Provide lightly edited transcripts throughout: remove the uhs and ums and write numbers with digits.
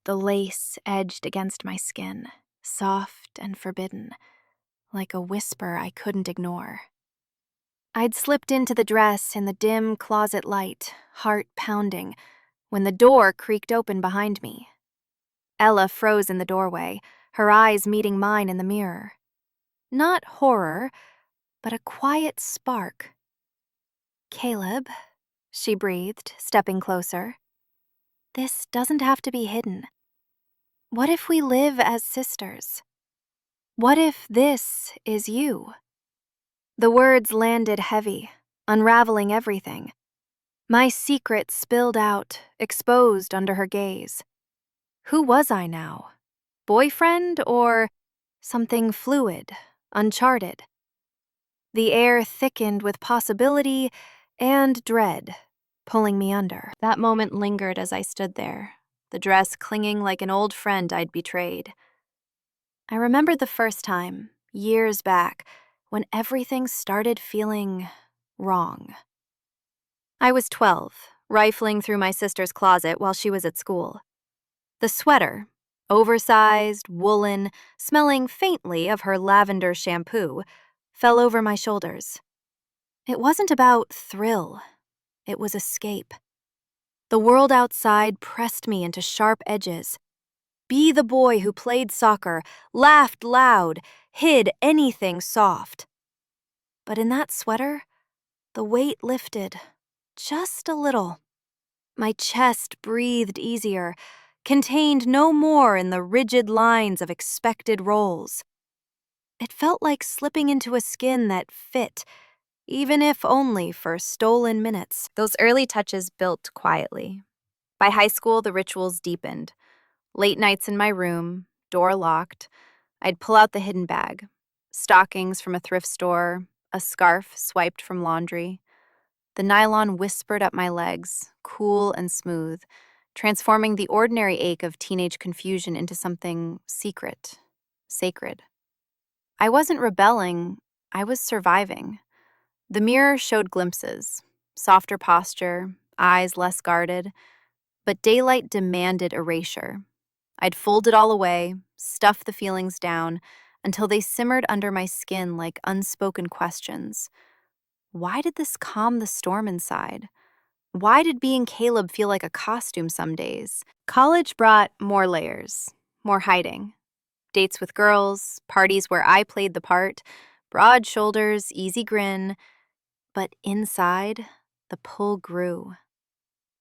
the lace edged against my skin, soft and forbidden, like a whisper I couldn't ignore. I'd slipped into the dress in the dim closet light, heart pounding, when the door creaked open behind me. Ella froze in the doorway, her eyes meeting mine in the mirror. Not horror, but a quiet spark. "Caleb," she breathed, stepping closer. "This doesn't have to be hidden. What if we live as sisters? What if this is you?" The words landed heavy, unraveling everything. My secret spilled out, exposed under her gaze. Who was I now? Boyfriend or something fluid, uncharted? The air thickened with possibility and dread, pulling me under. That moment lingered as I stood there, the dress clinging like an old friend I'd betrayed. I remembered the first time, years back, when everything started feeling wrong. I was 12, rifling through my sister's closet while she was at school. The sweater, oversized, woolen, smelling faintly of her lavender shampoo, fell over my shoulders. It wasn't about thrill. It was escape. The world outside pressed me into sharp edges. Be the boy who played soccer, laughed loud, hid anything soft. But in that sweater, the weight lifted, just a little. My chest breathed easier, contained no more in the rigid lines of expected roles. It felt like slipping into a skin that fit, even if only for stolen minutes. Those early touches built quietly. By high school, the rituals deepened. Late nights in my room, door locked, I'd pull out the hidden bag. Stockings from a thrift store, a scarf swiped from laundry. The nylon whispered up my legs, cool and smooth, transforming the ordinary ache of teenage confusion into something secret, sacred. I wasn't rebelling, I was surviving. The mirror showed glimpses, softer posture, eyes less guarded, but daylight demanded erasure. I'd fold it all away, stuff the feelings down, until they simmered under my skin like unspoken questions. Why did this calm the storm inside? Why did being Caleb feel like a costume some days? College brought more layers, more hiding. Dates with girls, parties where I played the part, broad shoulders, easy grin. But inside, the pull grew.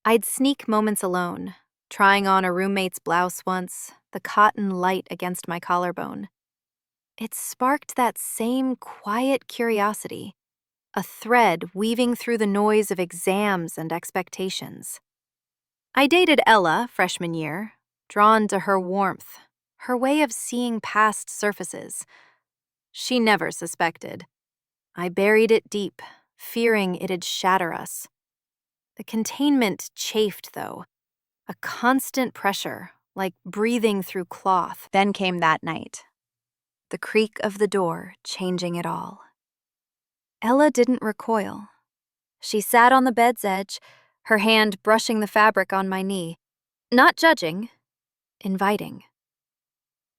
I'd sneak moments alone, trying on a roommate's blouse once, the cotton light against my collarbone. It sparked that same quiet curiosity, a thread weaving through the noise of exams and expectations. I dated Ella freshman year, drawn to her warmth, her way of seeing past surfaces. She never suspected. I buried it deep, fearing it'd shatter us. The containment chafed, though, a constant pressure, like breathing through cloth. Then came that night, the creak of the door changing it all. Ella didn't recoil. She sat on the bed's edge, her hand brushing the fabric on my knee, not judging, inviting.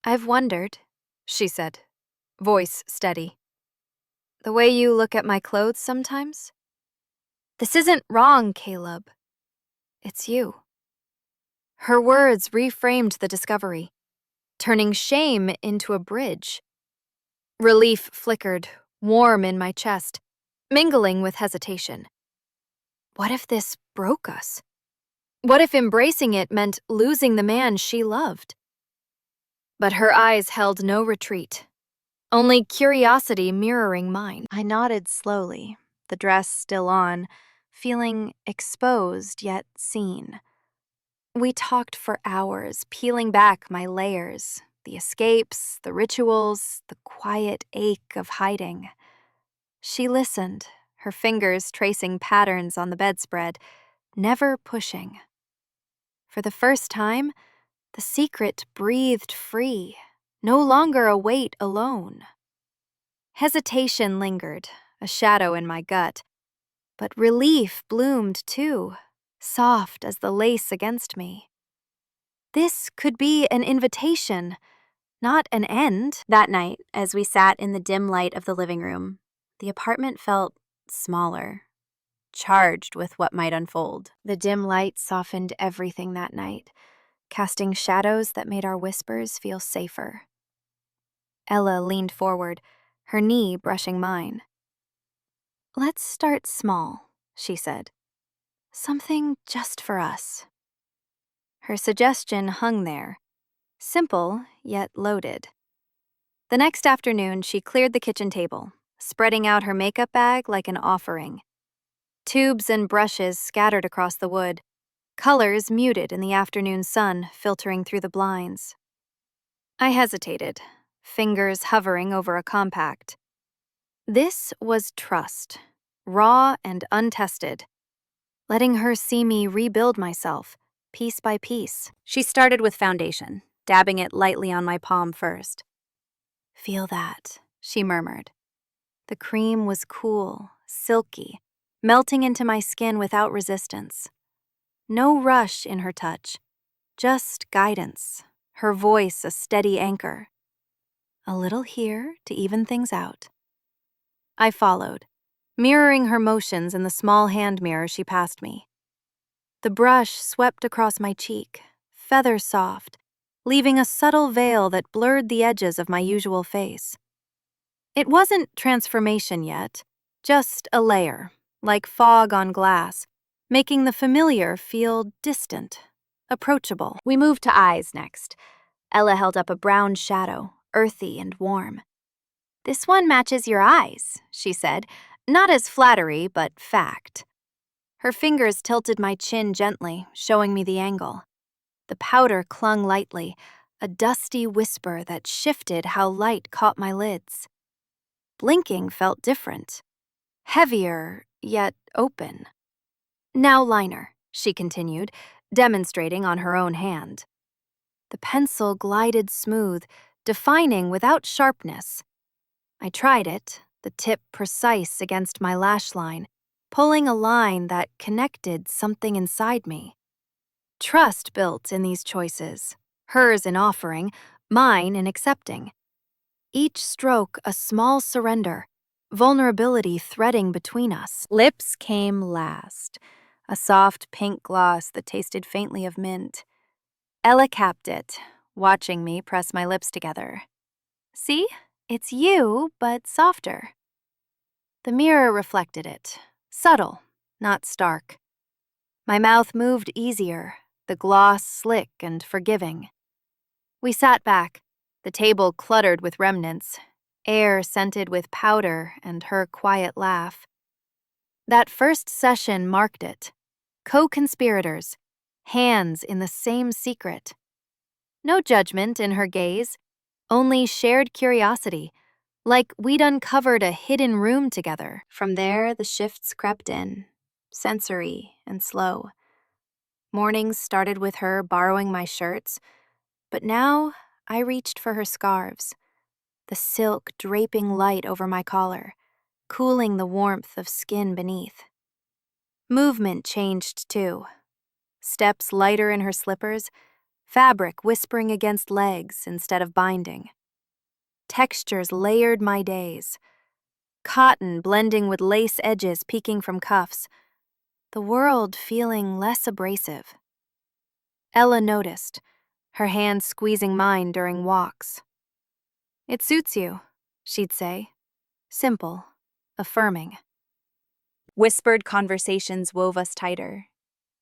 "I've wondered," she said, voice steady, "the way you look at my clothes sometimes. This isn't wrong, Caleb. It's you." Her words reframed the discovery, turning shame into a bridge. Relief flickered, warm in my chest, mingling with hesitation. What if this broke us? What if embracing it meant losing the man she loved? But her eyes held no retreat, only curiosity mirroring mine. I nodded slowly, the dress still on, feeling exposed yet seen. We talked for hours, peeling back my layers, the escapes, the rituals, the quiet ache of hiding. She listened, her fingers tracing patterns on the bedspread, never pushing. For the first time, the secret breathed free, no longer a weight alone. Hesitation lingered, a shadow in my gut, but relief bloomed too, soft as the lace against me. This could be an invitation, not an end. That night, as we sat in the dim light of the living room, the apartment felt smaller, charged with what might unfold. The dim light softened everything that night, casting shadows that made our whispers feel safer. Ella leaned forward, her knee brushing mine. "Let's start small," she said. "Something just for us." Her suggestion hung there, simple yet loaded. The next afternoon, she cleared the kitchen table, spreading out her makeup bag like an offering. Tubes and brushes scattered across the wood, colors muted in the afternoon sun filtering through the blinds. I hesitated, fingers hovering over a compact. This was trust, raw and untested, letting her see me rebuild myself, piece by piece. She started with foundation, dabbing it lightly on my palm first. "Feel that," she murmured. The cream was cool, silky, melting into my skin without resistance. No rush in her touch, just guidance, her voice a steady anchor. "A little here to even things out." I followed, mirroring her motions in the small hand mirror she passed me. The brush swept across my cheek, feather soft, leaving a subtle veil that blurred the edges of my usual face. It wasn't transformation yet, just a layer, like fog on glass, making the familiar feel distant, approachable. We moved to eyes next. Ella held up a brown shadow, earthy and warm. "This one matches your eyes," she said, not as flattery, but fact. Her fingers tilted my chin gently, showing me the angle. The powder clung lightly, a dusty whisper that shifted how light caught my lids. Blinking felt different, heavier, yet open. "Now liner," she continued, demonstrating on her own hand. The pencil glided smooth, defining without sharpness. I tried it, the tip precise against my lash line, pulling a line that connected something inside me. Trust built in these choices, hers in offering, mine in accepting. Each stroke a small surrender, vulnerability threading between us. Lips came last, a soft pink gloss that tasted faintly of mint. Ella capped it, watching me press my lips together. "See? It's you, but softer." The mirror reflected it, subtle, not stark. My mouth moved easier, the gloss slick and forgiving. We sat back, the table cluttered with remnants, air scented with powder and her quiet laugh. That first session marked it. Co-conspirators, hands in the same secret. No judgment in her gaze, only shared curiosity, like we'd uncovered a hidden room together. From there, the shifts crept in, sensory and slow. Mornings started with her borrowing my shirts, but now I reached for her scarves, the silk draping light over my collar, cooling the warmth of skin beneath. Movement changed too. Steps lighter in her slippers, fabric whispering against legs instead of binding. Textures layered my days, cotton blending with lace edges peeking from cuffs, the world feeling less abrasive. Ella noticed, her hand squeezing mine during walks. "It suits you," she'd say, simple, affirming. Whispered conversations wove us tighter.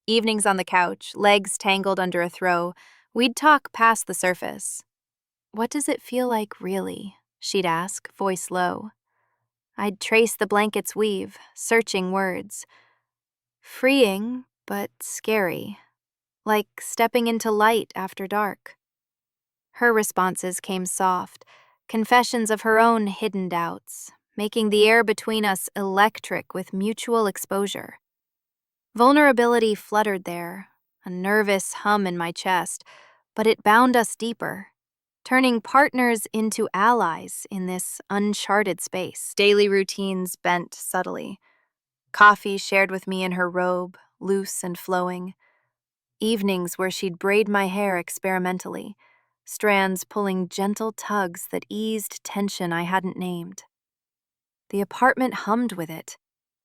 Evenings on the couch, legs tangled under a throw, we'd talk past the surface. "What does it feel like, really?" she'd ask, voice low. I'd trace the blanket's weave, searching words. Freeing, but scary, like stepping into light after dark. Her responses came soft, confessions of her own hidden doubts, making the air between us electric with mutual exposure. Vulnerability fluttered there, a nervous hum in my chest, but it bound us deeper, turning partners into allies in this uncharted space. Daily routines bent subtly. Coffee shared with me in her robe, loose and flowing. Evenings where she'd braid my hair experimentally, strands pulling gentle tugs that eased tension I hadn't named. The apartment hummed with it.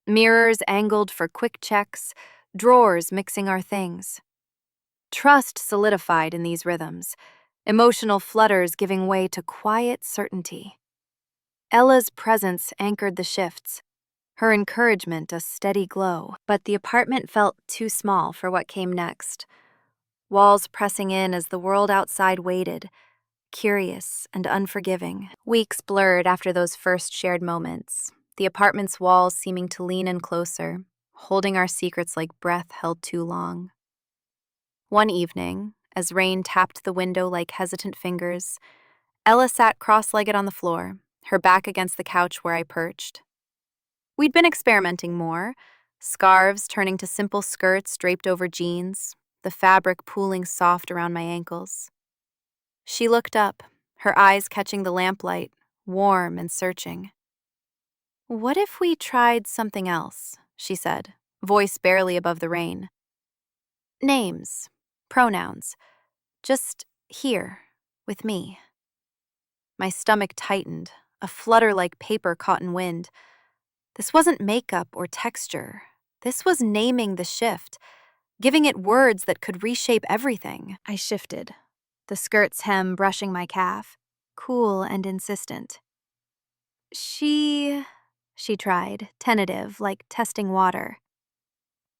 Mirrors angled for quick checks, drawers mixing our things. Trust solidified in these rhythms, emotional flutters giving way to quiet certainty. Ella's presence anchored the shifts, her encouragement a steady glow, but the apartment felt too small for what came next. Walls pressing in as the world outside waited, curious and unforgiving. Weeks blurred after those first shared moments, the apartment's walls seeming to lean in closer, holding our secrets like breath held too long. One evening, as rain tapped the window like hesitant fingers, Ella sat cross-legged on the floor, her back against the couch where I perched. We'd been experimenting more, scarves turning to simple skirts draped over jeans, the fabric pooling soft around my ankles. She looked up, her eyes catching the lamplight, warm and searching. "What if we tried something else?" she said, voice barely above the rain. "Names, pronouns, just here, with me." My stomach tightened, a flutter like paper caught in wind. This wasn't makeup or texture. This was naming the shift, giving it words that could reshape everything. I shifted, the skirt's hem brushing my calf, cool and insistent. She tried, tentative, like testing water.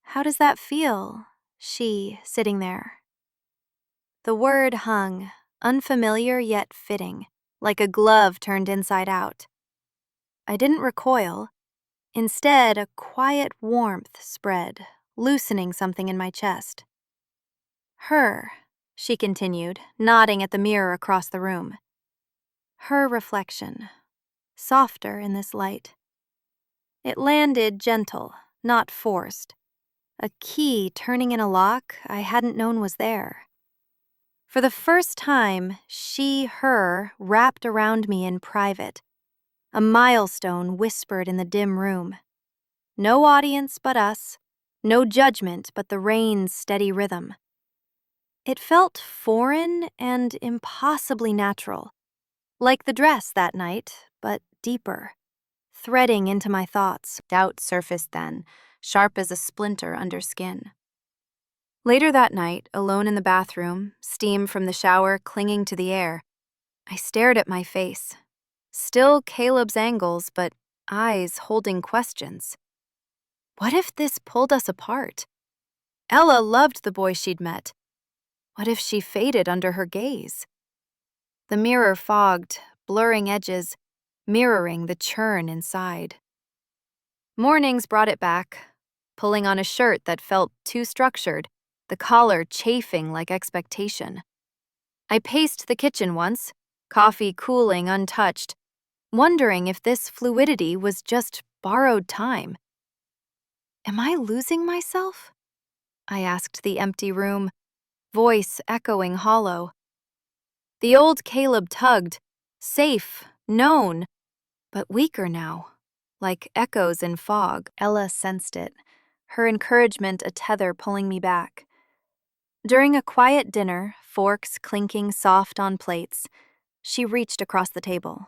"How does that feel?" She, sitting there. The word hung, unfamiliar yet fitting, like a glove turned inside out. I didn't recoil. Instead, a quiet warmth spread, loosening something in my chest. "Her," she continued, nodding at the mirror across the room. Her reflection, softer in this light. It landed gentle, not forced. A key turning in a lock I hadn't known was there. For the first time, her wrapped around me in private. A milestone whispered in the dim room. No audience but us, no judgment but the rain's steady rhythm. It felt foreign and impossibly natural, like the dress that night, but deeper, threading into my thoughts. Doubt surfaced then, sharp as a splinter under skin. Later that night, alone in the bathroom, steam from the shower clinging to the air, I stared at my face. Still Caleb's angles, but eyes holding questions. What if this pulled us apart? Ella loved the boy she'd met. What if she faded under her gaze? The mirror fogged, blurring edges, mirroring the churn inside. Mornings brought it back, pulling on a shirt that felt too structured, the collar chafing like expectation. I paced the kitchen once, coffee cooling untouched, wondering if this fluidity was just borrowed time. Am I losing myself? I asked the empty room, voice echoing hollow. The old Caleb tugged, safe, known, but weaker now, like echoes in fog. Ella sensed it, her encouragement a tether pulling me back. During a quiet dinner, forks clinking soft on plates, she reached across the table.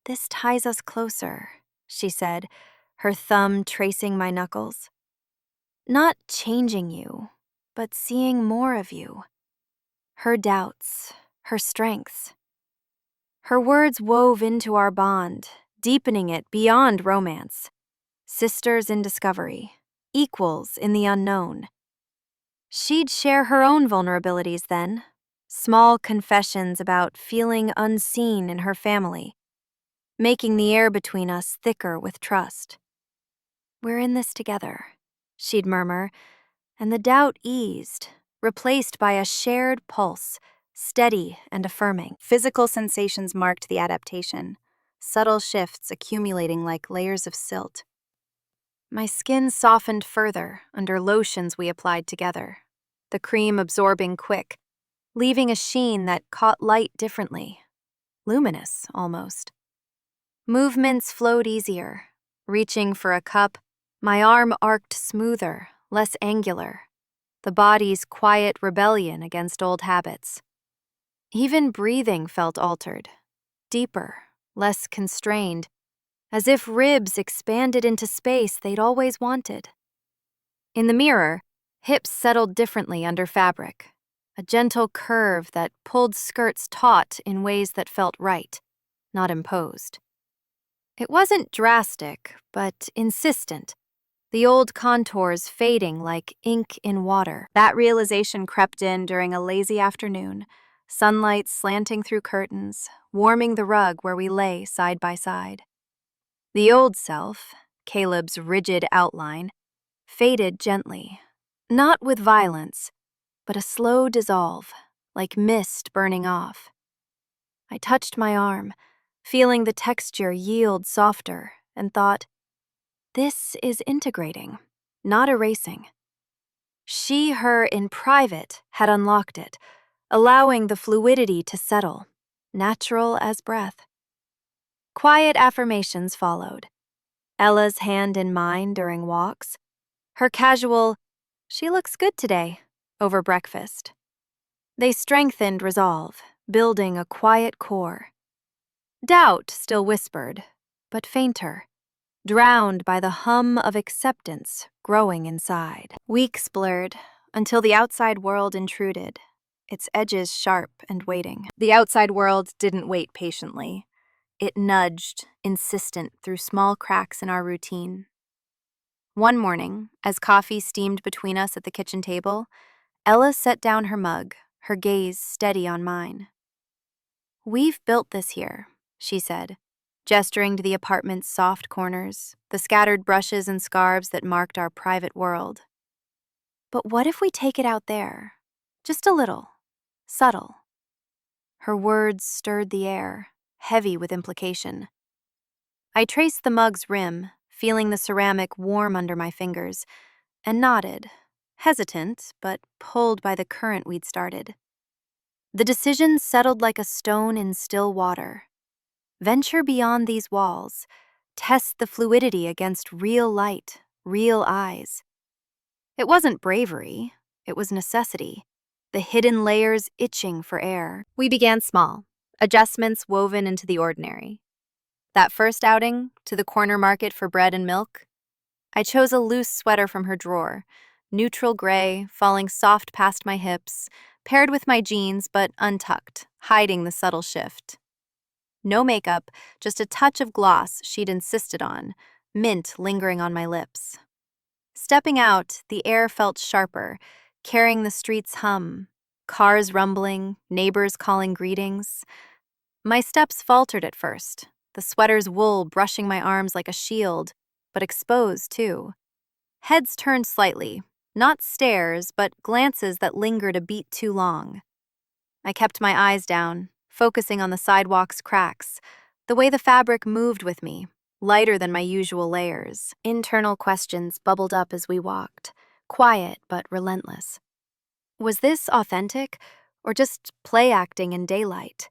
"This ties us closer," she said, her thumb tracing my knuckles. "Not changing you, but seeing more of you. Her doubts, her strengths." Her words wove into our bond, deepening it beyond romance. Sisters in discovery, equals in the unknown. She'd share her own vulnerabilities then, small confessions about feeling unseen in her family, making the air between us thicker with trust. "We're in this together," she'd murmur, and the doubt eased, replaced by a shared pulse, steady and affirming. Physical sensations marked the adaptation, subtle shifts accumulating like layers of silt. My skin softened further under lotions we applied together, the cream absorbing quick, leaving a sheen that caught light differently, luminous almost. Movements flowed easier. Reaching for a cup, my arm arced smoother, less angular. the body's quiet rebellion against old habits. Even breathing felt altered, deeper, less constrained, as if ribs expanded into space they'd always wanted. In the mirror, hips settled differently under fabric, a gentle curve that pulled skirts taut in ways that felt right, not imposed. It wasn't drastic, but insistent, the old contours fading like ink in water. That realization crept in during a lazy afternoon, sunlight slanting through curtains, warming the rug where we lay side by side. The old self, Caleb's rigid outline, faded gently, not with violence, but a slow dissolve, like mist burning off. I touched my arm, feeling the texture yield softer, and thought, this is integrating, not erasing. She, her in private, had unlocked it, allowing the fluidity to settle, natural as breath. Quiet affirmations followed. Ella's hand in mine during walks, her casual, "She looks good today," over breakfast. They strengthened resolve, building a quiet core. Doubt still whispered, but fainter, drowned by the hum of acceptance growing inside. Weeks blurred until the outside world intruded, its edges sharp and waiting. The outside world didn't wait patiently. It nudged, insistent, through small cracks in our routine. One morning, as coffee steamed between us at the kitchen table, Ella set down her mug, her gaze steady on mine. "We've built this here," she said, gesturing to the apartment's soft corners, the scattered brushes and scarves that marked our private world. "But what if we take it out there? Just a little, subtle." Her words stirred the air, heavy with implication. I traced the mug's rim, feeling the ceramic warm under my fingers, and nodded, hesitant, but pulled by the current we'd started. The decision settled like a stone in still water. Venture beyond these walls, test the fluidity against real light, real eyes. It wasn't bravery, it was necessity, the hidden layers itching for air. We began small, adjustments woven into the ordinary. That first outing, to the corner market for bread and milk, I chose a loose sweater from her drawer, neutral gray, falling soft past my hips, paired with my jeans but untucked, hiding the subtle shift. No makeup, just a touch of gloss she'd insisted on, mint lingering on my lips. Stepping out, the air felt sharper, carrying the street's hum, cars rumbling, neighbors calling greetings. My steps faltered at first, the sweater's wool brushing my arms like a shield, but exposed too. Heads turned slightly, not stares, but glances that lingered a beat too long. I kept my eyes down, focusing on the sidewalk's cracks, the way the fabric moved with me, lighter than my usual layers. Internal questions bubbled up as we walked, quiet but relentless. Was this authentic, or just play acting in daylight?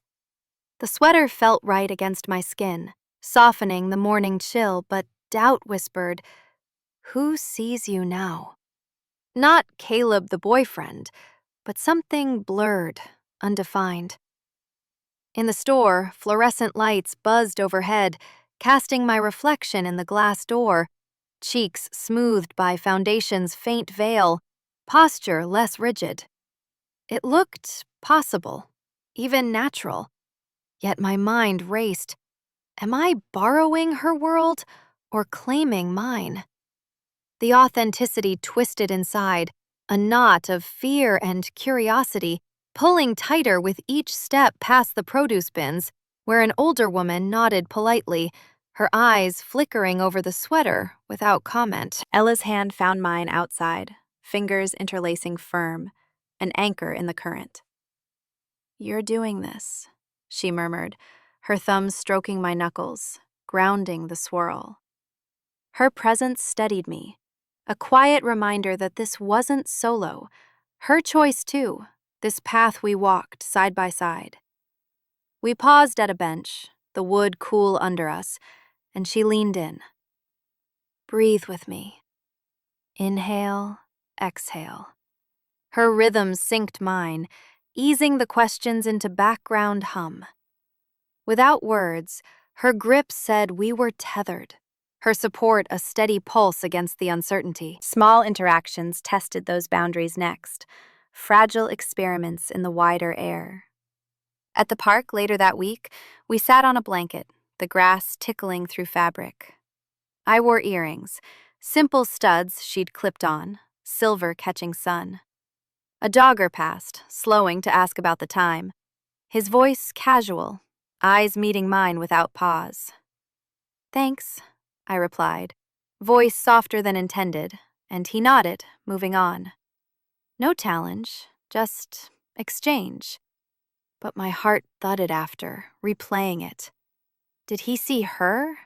The sweater felt right against my skin, softening the morning chill, but doubt whispered, "Who sees you now?" Not Caleb the boyfriend, but something blurred, undefined. In the store, fluorescent lights buzzed overhead, casting my reflection in the glass door, cheeks smoothed by foundation's faint veil, posture less rigid. It looked possible, even natural. Yet my mind raced. Am I borrowing her world or claiming mine? The authenticity twisted inside, a knot of fear and curiosity, pulling tighter with each step past the produce bins, where an older woman nodded politely, her eyes flickering over the sweater without comment. Ella's hand found mine outside, fingers interlacing firm, an anchor in the current. "You're doing this," she murmured, her thumbs stroking my knuckles, grounding the swirl. Her presence steadied me, a quiet reminder that this wasn't solo, her choice too, this path we walked side by side. We paused at a bench, the wood cool under us, and she leaned in. "Breathe with me. Inhale, exhale." Her rhythm synced mine, easing the questions into background hum. Without words, her grip said we were tethered, her support a steady pulse against the uncertainty. Small interactions tested those boundaries next, fragile experiments in the wider air. At the park later that week, we sat on a blanket, the grass tickling through fabric. I wore earrings, simple studs she'd clipped on, silver catching sun. A jogger passed, slowing to ask about the time. His voice casual, eyes meeting mine without pause. "Thanks," I replied, voice softer than intended, and he nodded, moving on. No challenge, just exchange. But my heart thudded after, replaying it. Did he see her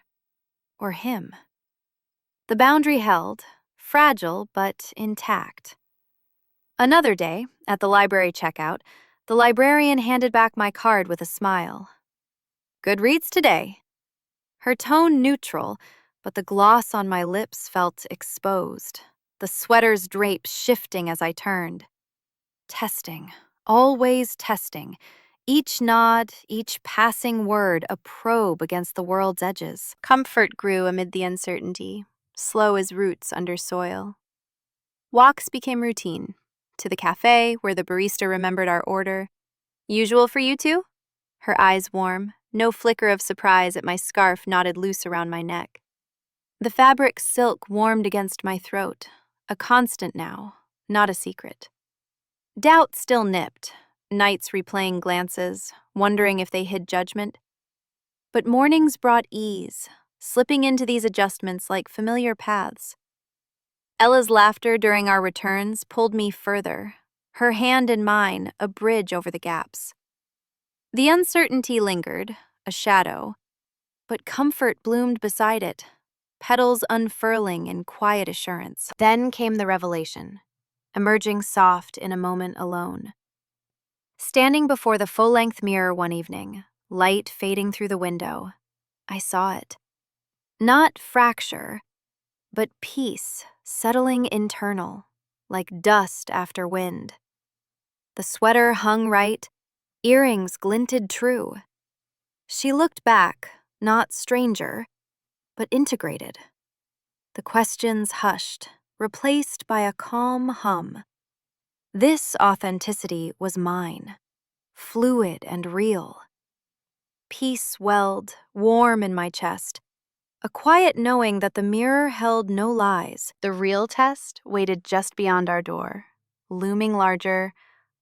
or him? The boundary held, fragile but intact. Another day, at the library checkout, the librarian handed back my card with a smile. "Good reads today." Her tone neutral, but the gloss on my lips felt exposed, the sweater's drapes shifting as I turned. Testing, always testing. Each nod, each passing word a probe against the world's edges. Comfort grew amid the uncertainty, slow as roots under soil. Walks became routine. To the cafe, where the barista remembered our order. "Usual for you two?" Her eyes warm, no flicker of surprise at my scarf knotted loose around my neck. The fabric silk warmed against my throat, a constant now, not a secret. Doubt still nipped, nights replaying glances, wondering if they hid judgment. But mornings brought ease, slipping into these adjustments like familiar paths. Ella's laughter during our returns pulled me further, her hand in mine a bridge over the gaps. The uncertainty lingered, a shadow, but comfort bloomed beside it, petals unfurling in quiet assurance. Then came the revelation, emerging soft in a moment alone. Standing before the full-length mirror one evening, light fading through the window, I saw it. Not fracture, but peace settling internal, like dust after wind. The sweater hung right, earrings glinted true. She looked back, not stranger, but integrated. The questions hushed, replaced by a calm hum. This authenticity was mine, fluid and real. Peace welled, warm in my chest, a quiet knowing that the mirror held no lies. The real test waited just beyond our door, looming larger,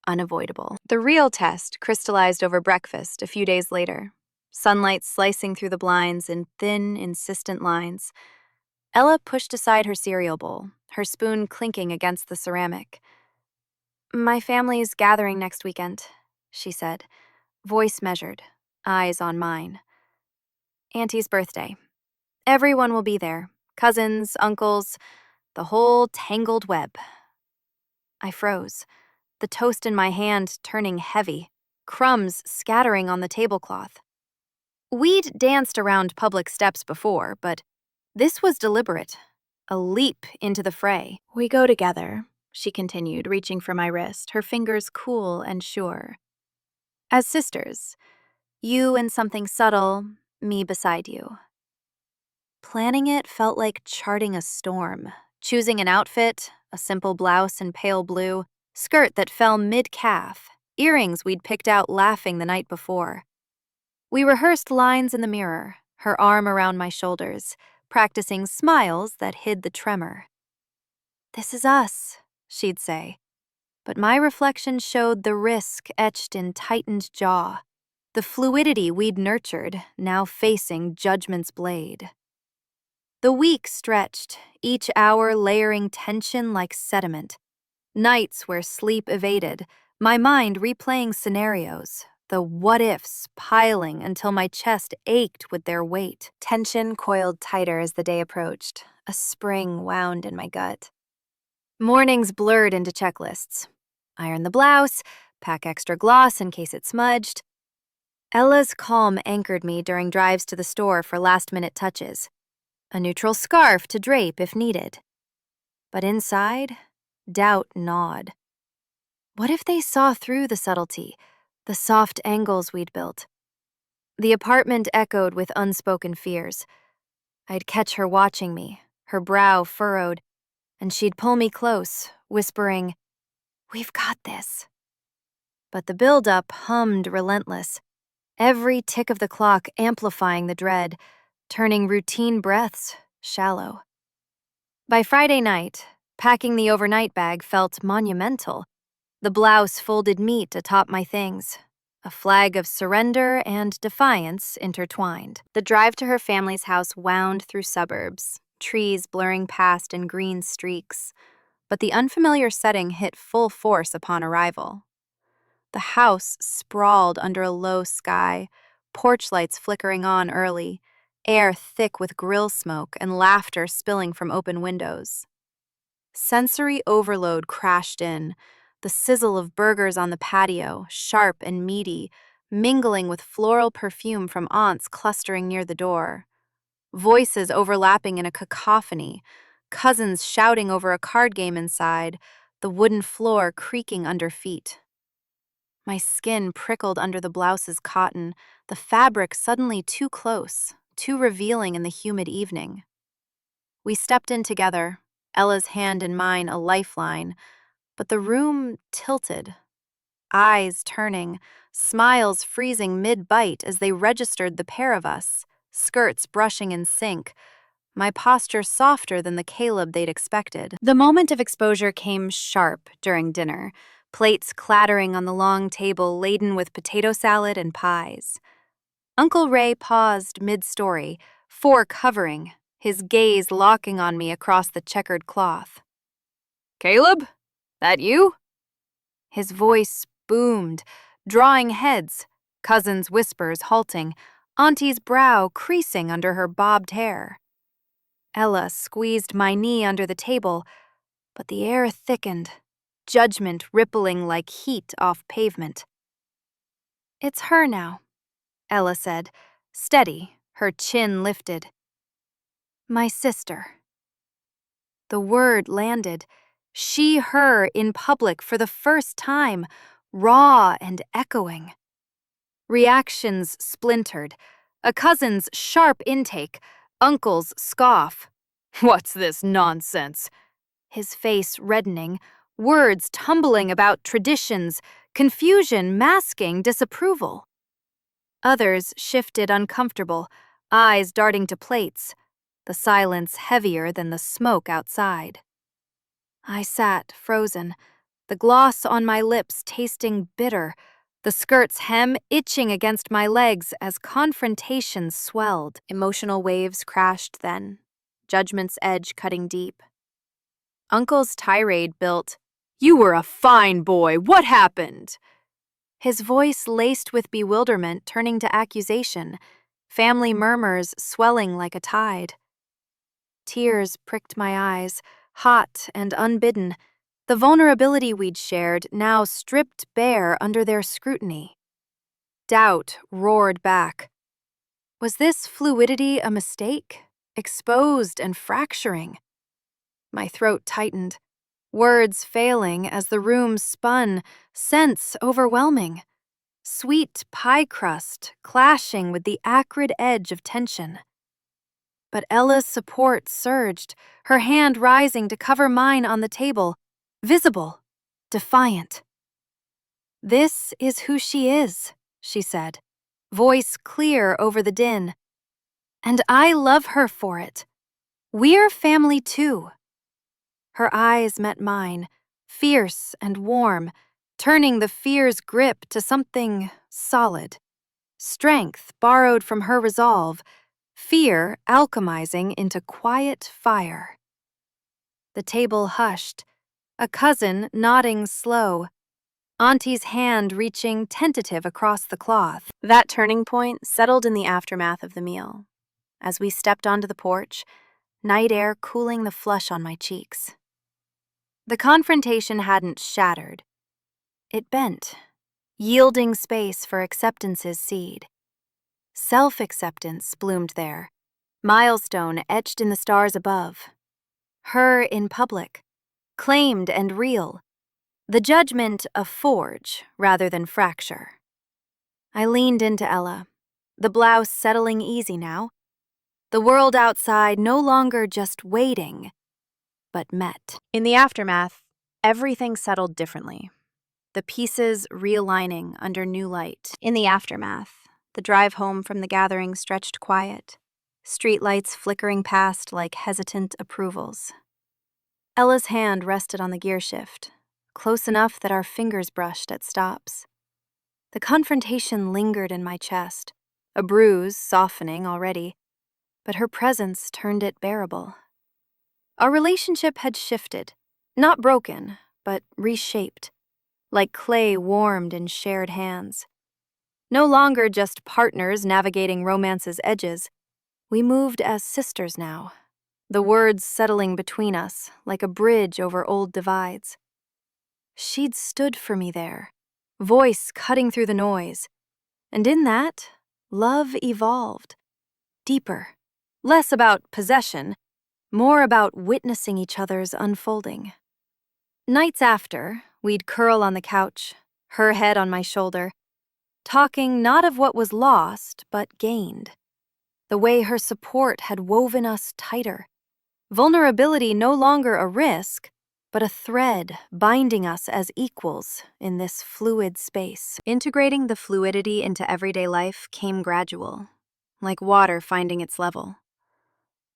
unavoidable. The real test crystallized over breakfast a few days later, sunlight slicing through the blinds in thin, insistent lines. Ella pushed aside her cereal bowl, her spoon clinking against the ceramic. "My family's gathering next weekend," she said, voice measured, eyes on mine. "Auntie's birthday. Everyone will be there, cousins, uncles, the whole tangled web." I froze, the toast in my hand turning heavy, crumbs scattering on the tablecloth. We'd danced around public steps before, but this was deliberate, a leap into the fray. "We go together," she continued, reaching for my wrist, her fingers cool and sure. "As sisters, you in something subtle, me beside you." Planning it felt like charting a storm, choosing an outfit, a simple blouse in pale blue, skirt that fell mid-calf, earrings we'd picked out laughing the night before. We rehearsed lines in the mirror, her arm around my shoulders, practicing smiles that hid the tremor. "This is us," she'd say. But my reflection showed the risk etched in tightened jaw, the fluidity we'd nurtured, now facing judgment's blade. The week stretched, each hour layering tension like sediment. Nights where sleep evaded, my mind replaying scenarios, the what-ifs piling until my chest ached with their weight. Tension coiled tighter as the day approached, a spring wound in my gut. Mornings blurred into checklists. Iron the blouse, pack extra gloss in case it smudged. Ella's calm anchored me during drives to the store for last-minute touches. A neutral scarf to drape if needed. But inside, doubt gnawed. What if they saw through the subtlety, the soft angles we'd built? The apartment echoed with unspoken fears. I'd catch her watching me, her brow furrowed, and she'd pull me close, whispering, "We've got this." But the build-up hummed relentless, every tick of the clock amplifying the dread, turning routine breaths shallow. By Friday night, packing the overnight bag felt monumental. The blouse folded neat atop my things, a flag of surrender and defiance intertwined. The drive to her family's house wound through suburbs, trees blurring past in green streaks, but the unfamiliar setting hit full force upon arrival. The house sprawled under a low sky, porch lights flickering on early, air thick with grill smoke and laughter spilling from open windows. Sensory overload crashed in, the sizzle of burgers on the patio, sharp and meaty, mingling with floral perfume from aunts clustering near the door. Voices overlapping in a cacophony, cousins shouting over a card game inside, the wooden floor creaking under feet. My skin prickled under the blouse's cotton, the fabric suddenly too close, too revealing in the humid evening. We stepped in together, Ella's hand in mine a lifeline, but the room tilted, eyes turning, smiles freezing mid-bite as they registered the pair of us, skirts brushing in sync, my posture softer than the Caleb they'd expected. The moment of exposure came sharp during dinner, plates clattering on the long table laden with potato salad and pies. Uncle Ray paused mid-story, fork hovering, his gaze locking on me across the checkered cloth. "Caleb? That you?" His voice boomed, drawing heads, cousins' whispers halting, Auntie's brow creasing under her bobbed hair. Ella squeezed my knee under the table, but the air thickened, judgment rippling like heat off pavement. "It's her now," Ella said, steady, her chin lifted. "My sister." The word landed. She, her, in public for the first time, raw and echoing. Reactions splintered. A cousin's sharp intake, uncle's scoff. "What's this nonsense?" His face reddening, words tumbling about traditions, confusion masking disapproval. Others shifted uncomfortable, eyes darting to plates, the silence heavier than the smoke outside. I sat frozen, the gloss on my lips tasting bitter, the skirt's hem itching against my legs as confrontations swelled. Emotional waves crashed then, judgment's edge cutting deep. Uncle's tirade built, "You were a fine boy, what happened?" His voice laced with bewilderment turning to accusation, family murmurs swelling like a tide. Tears pricked my eyes, hot and unbidden, the vulnerability we'd shared now stripped bare under their scrutiny. Doubt roared back. Was this fluidity a mistake, exposed and fracturing? My throat tightened, words failing as the room spun, sense overwhelming. Sweet pie crust clashing with the acrid edge of tension. But Ella's support surged, her hand rising to cover mine on the table, visible, defiant. "This is who she is," she said, voice clear over the din. "And I love her for it. We're family too." Her eyes met mine, fierce and warm, turning the fear's grip to something solid. Strength borrowed from her resolve, fear alchemizing into quiet fire. The table hushed, a cousin nodding slow, Auntie's hand reaching tentative across the cloth. That turning point settled in the aftermath of the meal. As we stepped onto the porch, night air cooling the flush on my cheeks. The confrontation hadn't shattered. It bent, yielding space for acceptance's seed. Self-acceptance bloomed there, milestone etched in the stars above. Her in public, claimed and real, The judgment a forge rather than fracture. I leaned into Ella, the blouse settling easy now, the world outside no longer just waiting, but met. In the aftermath, everything settled differently, the pieces realigning under new light. In the aftermath, the drive home from the gathering stretched quiet, streetlights flickering past like hesitant approvals. Ella's hand rested on the gear shift, close enough that our fingers brushed at stops. The confrontation lingered in my chest, a bruise softening already, but her presence turned it bearable. Our relationship had shifted, not broken, but reshaped, like clay warmed in shared hands. No longer just partners navigating romance's edges, we moved as sisters now, the words settling between us like a bridge over old divides. She'd stood for me there, voice cutting through the noise, and in that, love evolved, deeper, less about possession, more about witnessing each other's unfolding. Nights after, we'd curl on the couch, her head on my shoulder, talking not of what was lost, but gained. The way her support had woven us tighter. Vulnerability no longer a risk, but a thread binding us as equals in this fluid space. Integrating the fluidity into everyday life came gradual, like water finding its level.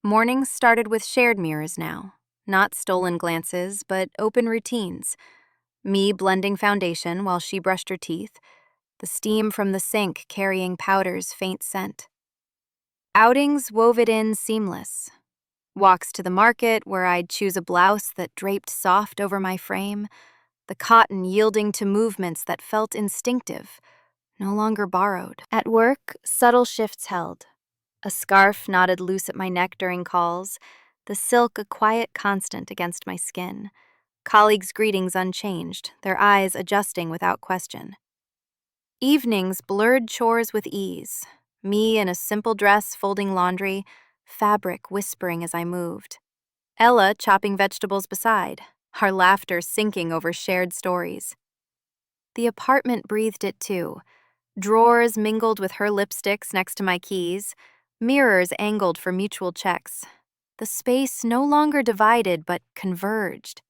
Mornings started with shared mirrors now, not stolen glances, but open routines. Me blending foundation while she brushed her teeth, the steam from the sink carrying powder's faint scent. Outings wove it in seamless. Walks to the market where I'd choose a blouse that draped soft over my frame, the cotton yielding to movements that felt instinctive, no longer borrowed. At work, subtle shifts held. A scarf knotted loose at my neck during calls, the silk a quiet constant against my skin. Colleagues' greetings unchanged, their eyes adjusting without question. Evenings blurred chores with ease, me in a simple dress folding laundry, fabric whispering as I moved. Ella chopping vegetables beside, our laughter sinking over shared stories. The apartment breathed it too. Drawers mingled with her lipsticks next to my keys, mirrors angled for mutual checks. The space no longer divided but converged.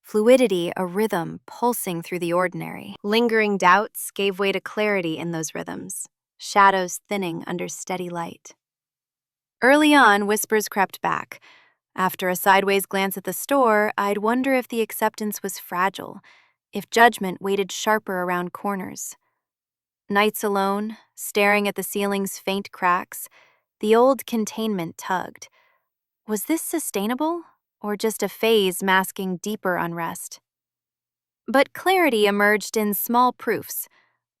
Fluidity a rhythm pulsing through the ordinary. Lingering doubts gave way to clarity in those rhythms, shadows thinning under steady light. Early on, whispers crept back. After a sideways glance at the store, I'd wonder if the acceptance was fragile, if judgment waited sharper around corners. Nights alone, staring at the ceiling's faint cracks, the old containment tugged. Was this sustainable, or just a phase masking deeper unrest? But clarity emerged in small proofs.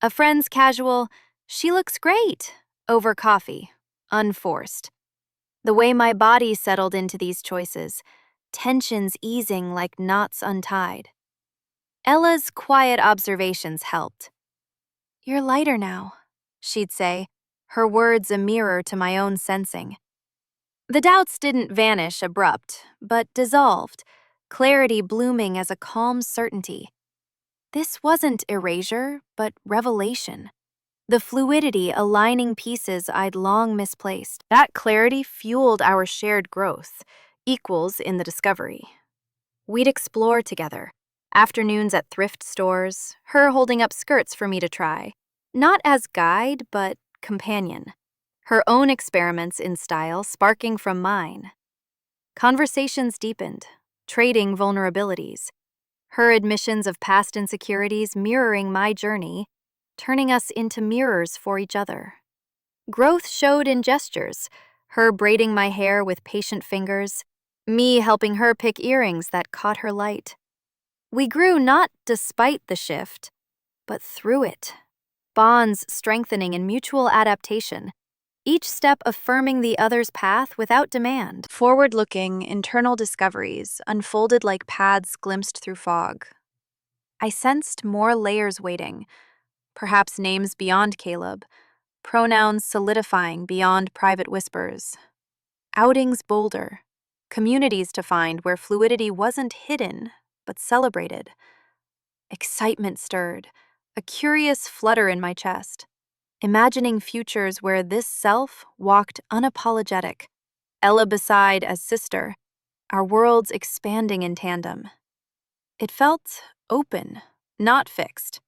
A friend's casual, "She looks great," over coffee, unforced. The way my body settled into these choices, tensions easing like knots untied. Ella's quiet observations helped. "You're lighter now," she'd say, her words a mirror to my own sensing. The doubts didn't vanish abrupt, but dissolved, clarity blooming as a calm certainty. This wasn't erasure, but revelation. The fluidity aligning pieces I'd long misplaced. That clarity fueled our shared growth, equals in the discovery. We'd explore together, afternoons at thrift stores, her holding up skirts for me to try, not as guide, but companion. Her own experiments in style sparking from mine. Conversations deepened, trading vulnerabilities. Her admissions of past insecurities mirroring my journey, turning us into mirrors for each other. Growth showed in gestures, her braiding my hair with patient fingers, me helping her pick earrings that caught her light. We grew not despite the shift, but through it. Bonds strengthening in mutual adaptation, each step affirming the other's path without demand. Forward-looking, internal discoveries unfolded like paths glimpsed through fog. I sensed more layers waiting, perhaps names beyond Caleb, pronouns solidifying beyond private whispers. Outings bolder, communities to find where fluidity wasn't hidden, but celebrated. Excitement stirred, a curious flutter in my chest, imagining futures where this self walked unapologetic, Ella beside as sister, our worlds expanding in tandem. It felt open, not fixed,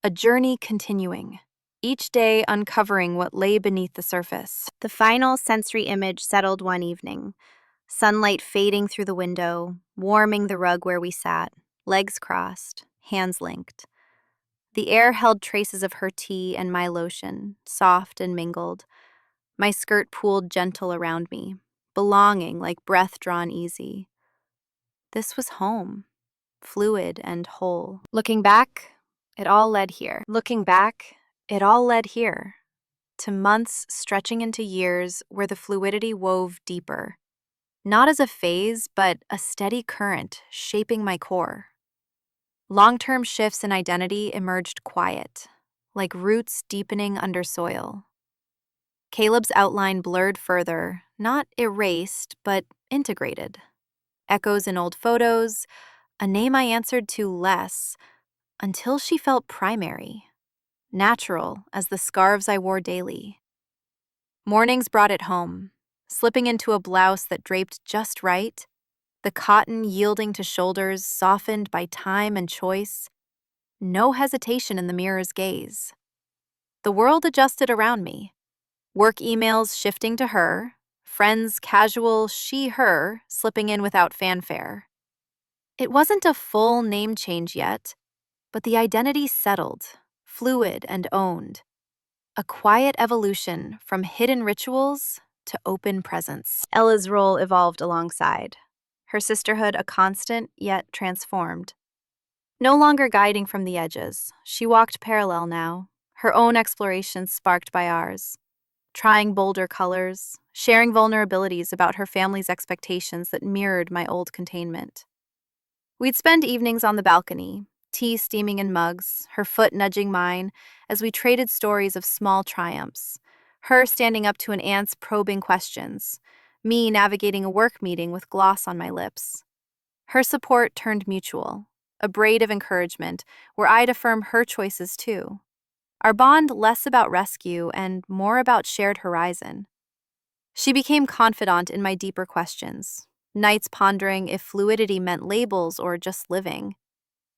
a journey continuing, each day uncovering what lay beneath the surface. The final sensory image settled one evening, sunlight fading through the window, warming the rug where we sat, legs crossed, hands linked. The air held traces of her tea and my lotion, soft and mingled. My skirt pooled gentle around me, belonging like breath drawn easy. This was home, fluid and whole. Looking back, it all led here. To months stretching into years where the fluidity wove deeper. Not as a phase, but a steady current shaping my core. Long-term shifts in identity emerged quiet, like roots deepening under soil. Caleb's outline blurred further, not erased, but integrated. Echoes in old photos, a name I answered to less, until she felt primary, natural as the scarves I wore daily. Mornings brought it home, slipping into a blouse that draped just right, the cotton yielding to shoulders softened by time and choice, no hesitation in the mirror's gaze. The world adjusted around me, work emails shifting to her, friends casual she-her slipping in without fanfare. It wasn't a full name change yet, but the identity settled, fluid and owned. A quiet evolution from hidden rituals to open presence. Ella's role evolved alongside, her sisterhood a constant yet transformed. No longer guiding from the edges, she walked parallel now, her own explorations sparked by ours. Trying bolder colors, sharing vulnerabilities about her family's expectations that mirrored my old containment. We'd spend evenings on the balcony, tea steaming in mugs, her foot nudging mine, as we traded stories of small triumphs, her standing up to an aunt's probing questions, me navigating a work meeting with gloss on my lips. Her support turned mutual, a braid of encouragement where I'd affirm her choices too. Our bond less about rescue and more about shared horizon. She became confidant in my deeper questions, nights pondering if fluidity meant labels or just living.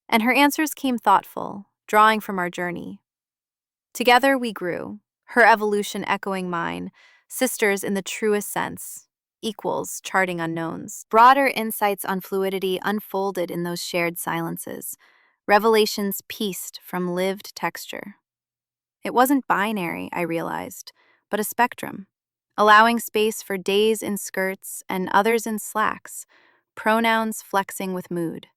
And her answers came thoughtful, drawing from our journey. Together we grew, her evolution echoing mine, sisters in the truest sense, equals charting unknowns. Broader insights on fluidity unfolded in those shared silences, revelations pieced from lived texture. It wasn't binary, I realized, but a spectrum, allowing space for days in skirts and others in slacks, pronouns flexing with mood.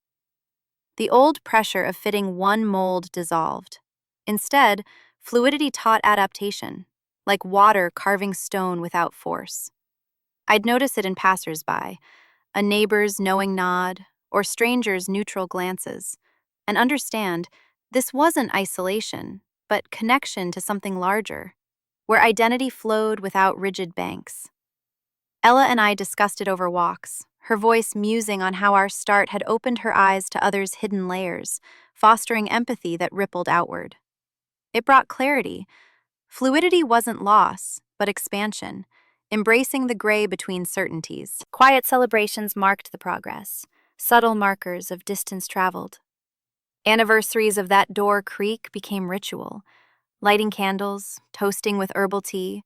The old pressure of fitting one mold dissolved. Instead, fluidity taught adaptation, like water carving stone without force. I'd notice it in passersby, a neighbor's knowing nod, or strangers' neutral glances, and understand this wasn't isolation, but connection to something larger, where identity flowed without rigid banks. Ella and I discussed it over walks, her voice musing on how our start had opened her eyes to others' hidden layers, fostering empathy that rippled outward. It brought clarity. Fluidity wasn't loss, but expansion, embracing the gray between certainties. Quiet celebrations marked the progress, subtle markers of distance traveled. Anniversaries of that door creak became ritual, lighting candles, toasting with herbal tea,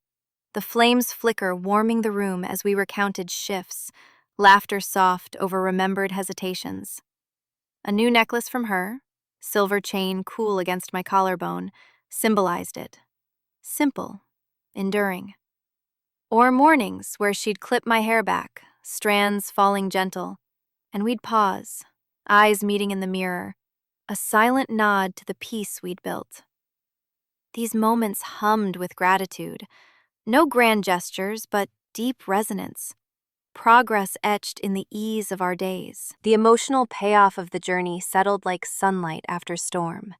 the flames flicker warming the room as we recounted shifts, laughter soft over remembered hesitations. A new necklace from her, silver chain cool against my collarbone, symbolized it. Simple, enduring. Or mornings where she'd clip my hair back, strands falling gentle, and we'd pause, eyes meeting in the mirror, a silent nod to the peace we'd built. These moments hummed with gratitude, no grand gestures, but deep resonance. Progress etched in the ease of our days. The emotional payoff of the journey settled like sunlight after storm,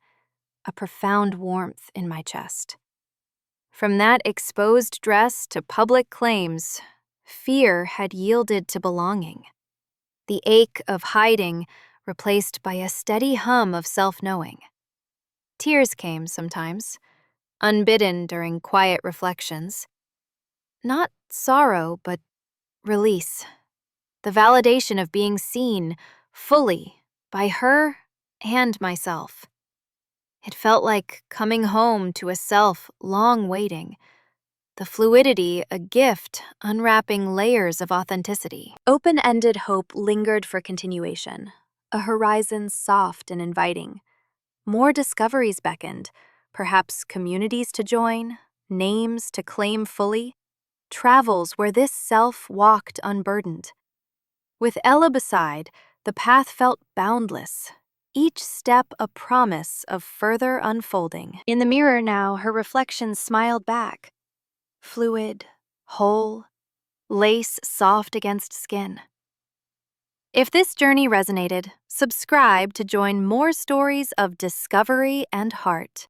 a profound warmth in my chest. From that exposed dress to public claims, fear had yielded to belonging. The ache of hiding replaced by a steady hum of self-knowing. Tears came sometimes, unbidden during quiet reflections. Not sorrow, but release. The validation of being seen fully by her and myself. It felt like coming home to a self long waiting. The fluidity, a gift, unwrapping layers of authenticity. Open-ended hope lingered for continuation, a horizon soft and inviting. More discoveries beckoned, perhaps communities to join, names to claim fully, travels where this self walked unburdened. With Ella beside, the path felt boundless, each step a promise of further unfolding. In the mirror now, her reflection smiled back. Fluid, whole, lace soft against skin. If this journey resonated, subscribe to join more stories of discovery and heart.